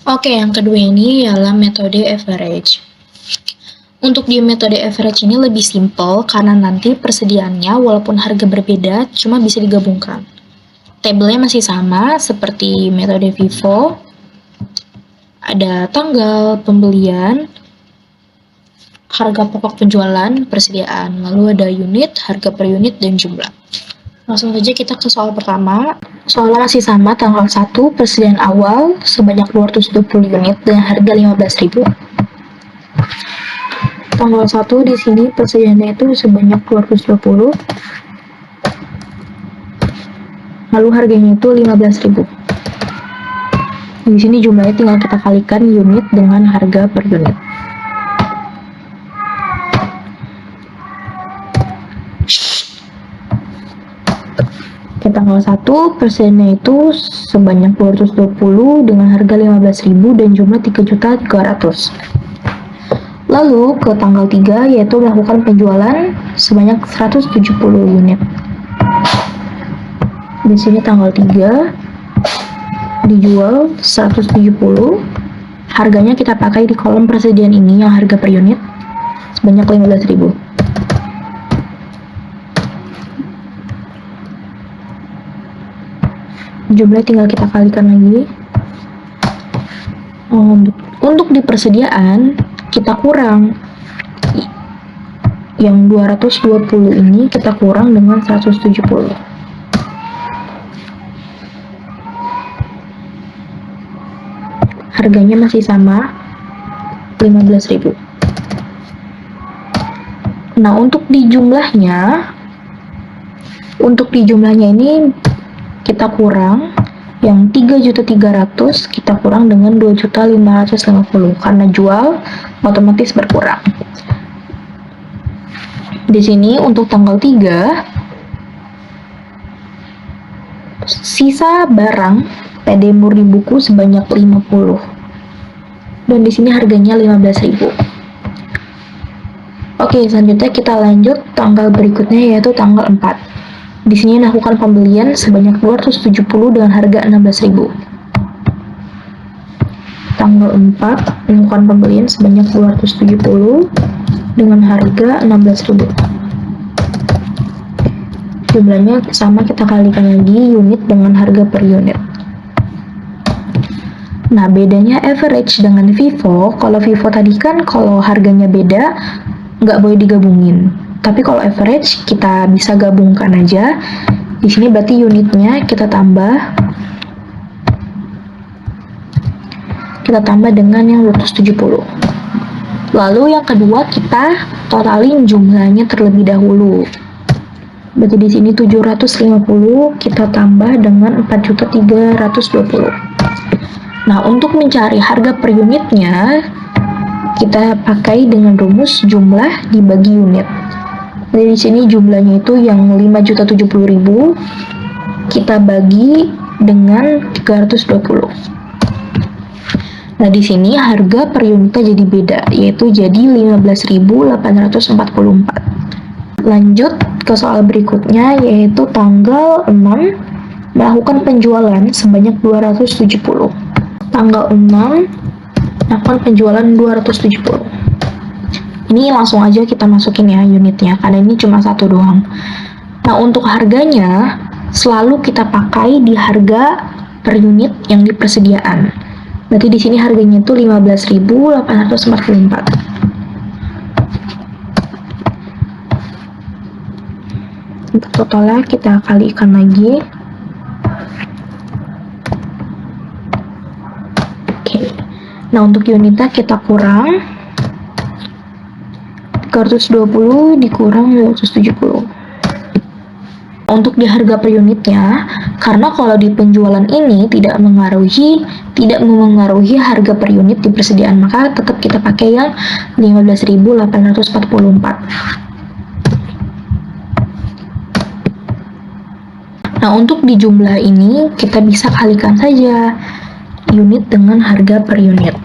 Oke, yang kedua ini ialah metode average. Untuk di metode average ini lebih simple karena nanti persediaannya walaupun harga berbeda cuma bisa digabungkan. Tabelnya masih sama seperti metode FIFO. Ada tanggal pembelian, harga pokok penjualan, persediaan, lalu ada unit, harga per unit, dan jumlah. Langsung saja kita ke soal pertama. Soalnya masih sama, tanggal 1, persediaan awal sebanyak 220 unit dengan harga 15.000. Tanggal 1 di sini persediaannya itu sebanyak 220. Lalu harganya itu 15.000. Di sini jumlahnya tinggal kita kalikan unit dengan harga per unit. Ke tanggal 1, persediaannya itu sebanyak 220 dengan harga 15.000 dan jumlah 3.300.000. Lalu ke tanggal 3 yaitu melakukan penjualan sebanyak 170 unit. Di sini tanggal 3 dijual 170. Harganya kita pakai di kolom persediaan ini yang harga per unit sebanyak 15.000. Jumlah tinggal kita kalikan lagi. Untuk di persediaan kita kurang yang 220 ini kita kurang dengan 170. Harganya masih sama 15.000. Nah, untuk di jumlahnya ini kita kurang yang 3.300.000 kita kurang dengan 2.550 karena jual otomatis berkurang. Di sini untuk tanggal 3 sisa barang PD murni buku sebanyak 50 dan di sini harganya 15.000. Oke, selanjutnya kita lanjut tanggal berikutnya yaitu tanggal 4. Di sini lakukan pembelian sebanyak 270 dengan harga 16.000. Tanggal 4 melakukan pembelian sebanyak 270 dengan harga 16.000. Jumlahnya sama, kita kalikan lagi unit dengan harga per unit. Nah, bedanya average dengan FIFO, kalau FIFO tadi kan kalau harganya beda nggak boleh digabungin. Tapi kalau average kita bisa gabungkan aja. Di sini berarti unitnya kita tambah dengan yang 270. Lalu yang kedua kita totalin jumlahnya terlebih dahulu. Berarti di sini 750 kita tambah dengan 4.320. Nah, untuk mencari harga per unitnya kita pakai dengan rumus jumlah dibagi unit. Jadi di sini jumlahnya itu yang 5.070.000 kita bagi dengan 320. Nah, di sini harga per unitnya jadi beda, yaitu jadi 15.844. Lanjut ke soal berikutnya yaitu tanggal 6 melakukan penjualan sebanyak 270. Tanggal 6 melakukan penjualan 270. Ini langsung aja kita masukin ya unitnya, karena ini cuma satu doang. Nah, untuk harganya selalu kita pakai di harga per unit yang di persediaan. Berarti di sini harganya itu 15.844. Untuk totalnya kita kalikan lagi. Oke. Nah, untuk unitnya kita kurang 320 dikurang 270. Untuk di harga per unitnya, karena kalau di penjualan ini tidak memengaruhi harga per unit di persediaan, maka tetap kita pakai yang 15.844. Nah, untuk di jumlah ini kita bisa kalikan saja unit dengan harga per unit.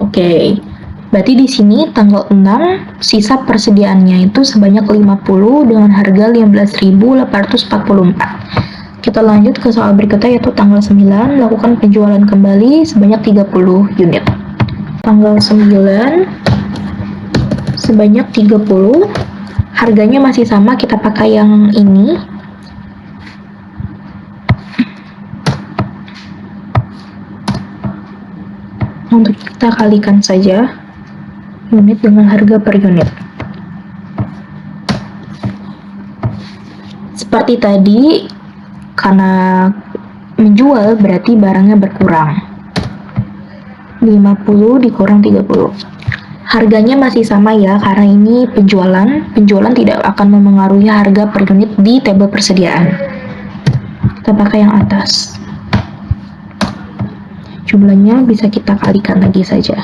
Oke. Berarti di sini tanggal 6 sisa persediaannya itu sebanyak 50 dengan harga 15.844. Kita Kita lanjut ke soal berikutnya, yaitu tanggal 9, lakukan penjualan kembali sebanyak 30 unit. Tanggal 9 sebanyak 30, harganya masih sama, kita pakai yang ini. Untuk kita kalikan saja unit dengan harga per unit. Seperti tadi, karena menjual berarti barangnya berkurang. 50 dikurang 30. Harganya masih sama ya, karena ini penjualan. Penjualan tidak akan memengaruhi harga per unit di tabel persediaan. Kita pakai yang atas. Jumlahnya bisa kita kalikan lagi saja.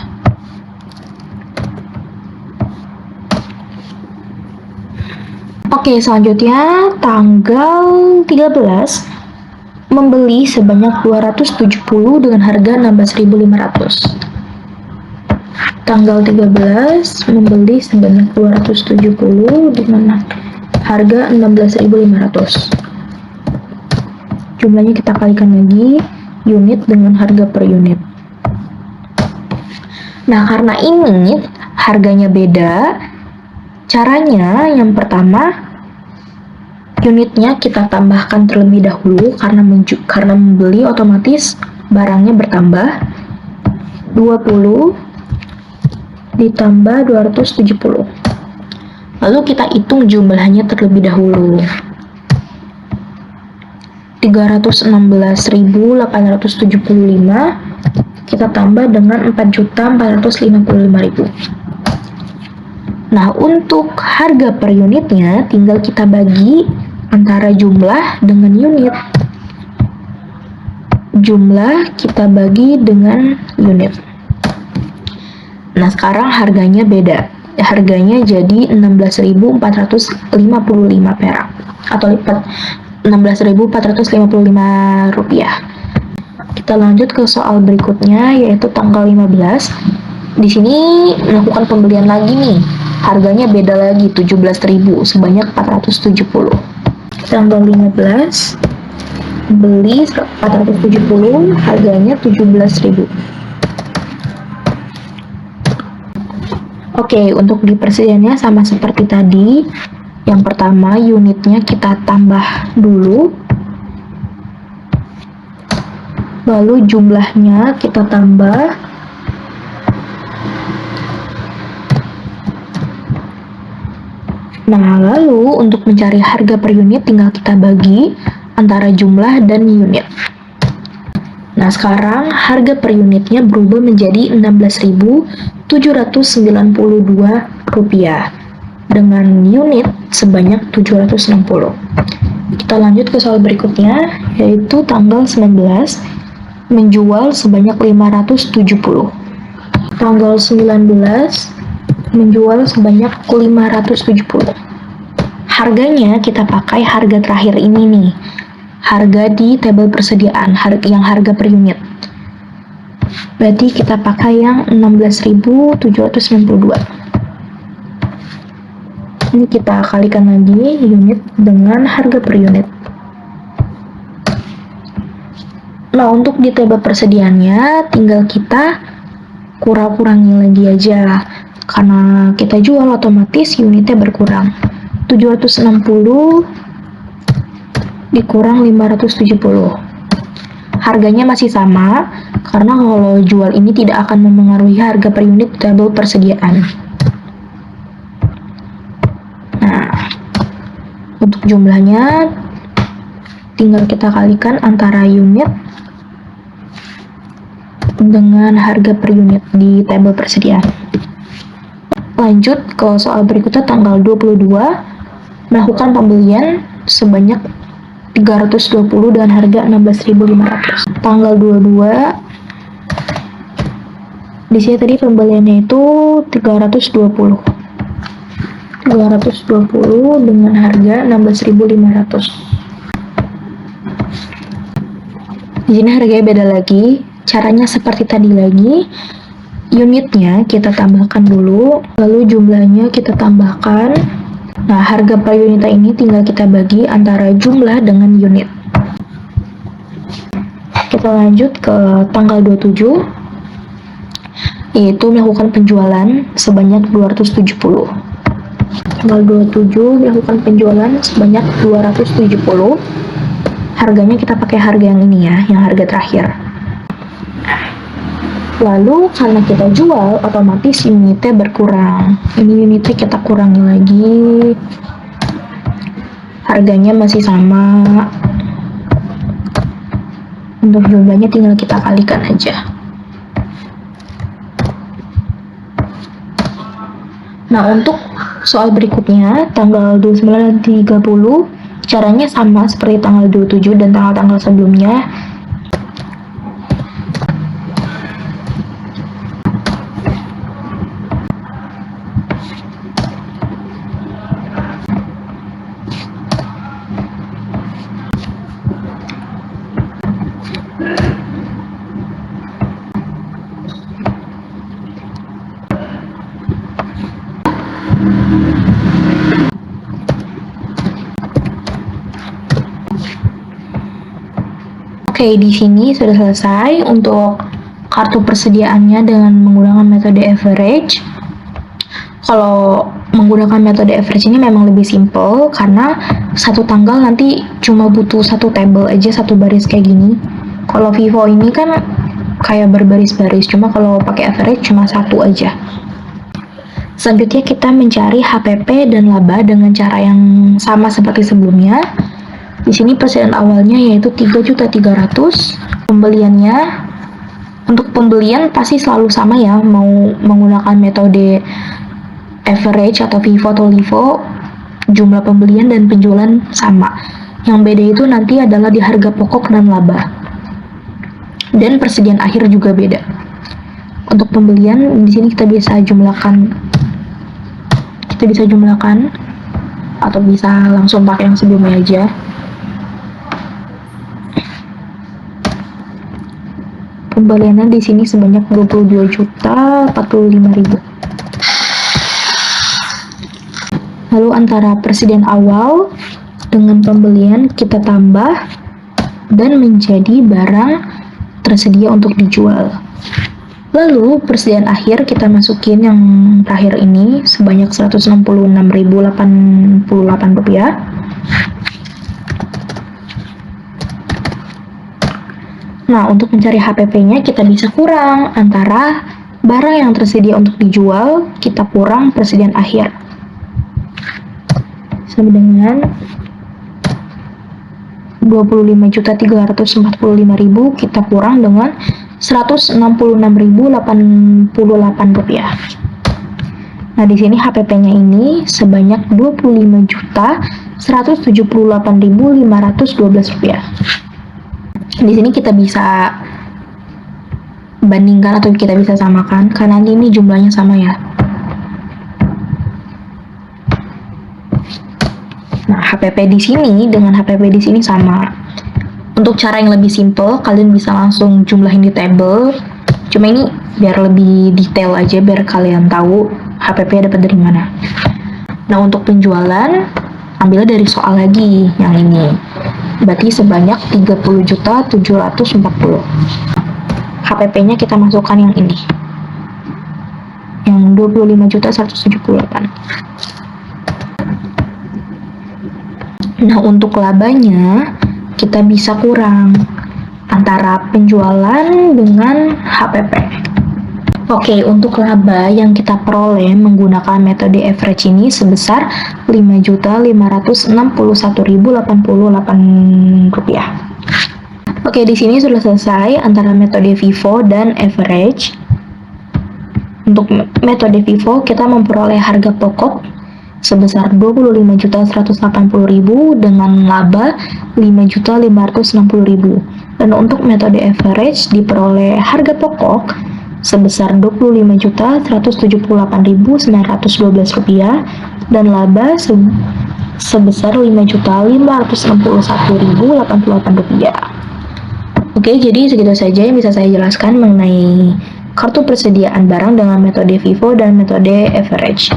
Oke, selanjutnya tanggal 13 membeli sebanyak 270 dengan harga 16.500. Tanggal 13 membeli sebanyak 270 dengan harga 16.500. Jumlahnya kita kalikan lagi, unit dengan harga per unit. Nah, karena ini harganya beda, caranya yang pertama, unitnya kita tambahkan terlebih dahulu, karena membeli otomatis barangnya bertambah. 20 ditambah 270. Lalu kita hitung jumlahnya terlebih dahulu. 316.875 kita tambah dengan 4.455.000. Nah, untuk harga per unitnya tinggal kita bagi antara jumlah dengan unit. Jumlah kita bagi dengan unit. Nah, sekarang harganya beda. Harganya jadi 16.455 perak atau lipat 16.455 rupiah. Kita lanjut ke soal berikutnya, yaitu tanggal 15. Di sini melakukan pembelian lagi nih. Harganya beda lagi, 17.000 sebanyak 470. Tanggal 15 beli 470, harganya 17.000. Oke, untuk di persediaannya sama seperti tadi. Yang pertama, unitnya kita tambah dulu. Lalu jumlahnya kita tambah. Nah, lalu untuk mencari harga per unit tinggal kita bagi antara jumlah dan unit. Nah, sekarang harga per unitnya berubah menjadi 16.792 rupiah dengan unit sebanyak 760. Kita lanjut ke soal berikutnya, yaitu tanggal 19 menjual sebanyak 570. Tanggal 19 menjual sebanyak 570. Harganya kita pakai harga terakhir ini nih, harga di tabel persediaan, yang harga per unit. Berarti kita pakai yang 16.792. Ini kita kalikan lagi unit dengan harga per unit. Nah, untuk di tabel persediaannya tinggal kita kurang-kurangi lagi aja. Karena kita jual otomatis unitnya berkurang. 760 dikurang 570. Harganya masih sama, karena kalau jual ini tidak akan memengaruhi harga per unit tabel persediaan. Nah, untuk jumlahnya tinggal kita kalikan antara unit dengan harga per unit di tabel persediaan. Lanjut ke soal berikutnya, tanggal 22 melakukan pembelian sebanyak 320 dengan harga 16.500. Tanggal 22 di sini tadi pembeliannya itu 320 dengan harga 16.500. Di sini harganya beda lagi. Caranya seperti tadi lagi. Unitnya kita tambahkan dulu, lalu jumlahnya kita tambahkan. Nah, harga per unitnya ini tinggal kita bagi antara jumlah dengan unit. Kita lanjut ke tanggal 27, yaitu melakukan penjualan sebanyak 270. Tanggal 27 melakukan penjualan sebanyak 270. Harganya kita pakai harga yang ini ya, yang harga terakhir. Lalu karena kita jual, otomatis unitnya berkurang. Ini unitnya kita kurangi lagi. Harganya masih sama. Untuk jumlahnya tinggal kita kalikan aja. Nah, untuk soal berikutnya, tanggal 29 dan 30, caranya sama seperti tanggal 27 dan tanggal-tanggal sebelumnya. Oke, di sini sudah selesai untuk kartu persediaannya dengan menggunakan metode average. Kalau menggunakan metode average ini memang lebih simple karena satu tanggal nanti cuma butuh satu tabel aja, satu baris kayak gini. Kalau Vivo ini kan kayak berbaris-baris, cuma kalau pakai average cuma satu aja. Selanjutnya kita mencari HPP dan laba dengan cara yang sama seperti sebelumnya. Di sini persediaan awalnya yaitu 3.300.000. Pembeliannya, untuk pembelian pasti selalu sama ya, mau menggunakan metode average atau Vivo atau Livo, jumlah pembelian dan penjualan sama. Yang beda itu nanti adalah di harga pokok dan laba. Dan persediaan akhir juga beda. Untuk pembelian di sini kita bisa jumlahkan atau bisa langsung pakai yang sebelumnya aja. Pembeliannya di sini sebanyak 22.045.000. Lalu antara persediaan awal dengan pembelian kita tambah dan menjadi barang tersedia untuk dijual. Lalu persediaan akhir kita masukin yang terakhir ini sebanyak 166.088 rupiah. Nah, untuk mencari HPP-nya kita bisa kurang antara barang yang tersedia untuk dijual, kita kurang persediaan akhir. Sama dengan 25.345.000 kita kurang dengan 166.088 rupiah. Nah, di sini HPP-nya ini sebanyak 25.178.512 rupiah. Di sini kita bisa bandingkan atau kita bisa samakan karena ini jumlahnya sama ya. Nah, HPP di sini dengan HPP di sini sama. Untuk cara yang lebih simple, kalian bisa langsung jumlahin di table. Cuma ini biar lebih detail aja, biar kalian tahu HPP dapat dari mana. Nah, untuk penjualan, ambilnya dari soal lagi yang ini. Berarti sebanyak 30.740. HPP-nya kita masukkan yang ini. Yang 25.178. Nah, untuk labanya kita bisa kurang antara penjualan dengan HPP. Oke, untuk laba yang kita peroleh menggunakan metode average ini sebesar 5.561.088 rupiah. Oke, di sini sudah selesai antara metode Vivo dan average. Untuk metode Vivo kita memperoleh harga pokok sebesar 25.180.000 dengan laba 5.560.000. Dan untuk metode average diperoleh harga pokok sebesar 25.178.912 rupiah dan laba sebesar 5.561.088 rupiah. Oke, jadi segitu saja yang bisa saya jelaskan mengenai kartu persediaan barang dengan metode Vivo dan metode average.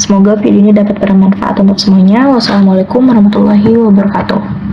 Semoga video ini dapat bermanfaat untuk semuanya. Wassalamualaikum warahmatullahi wabarakatuh.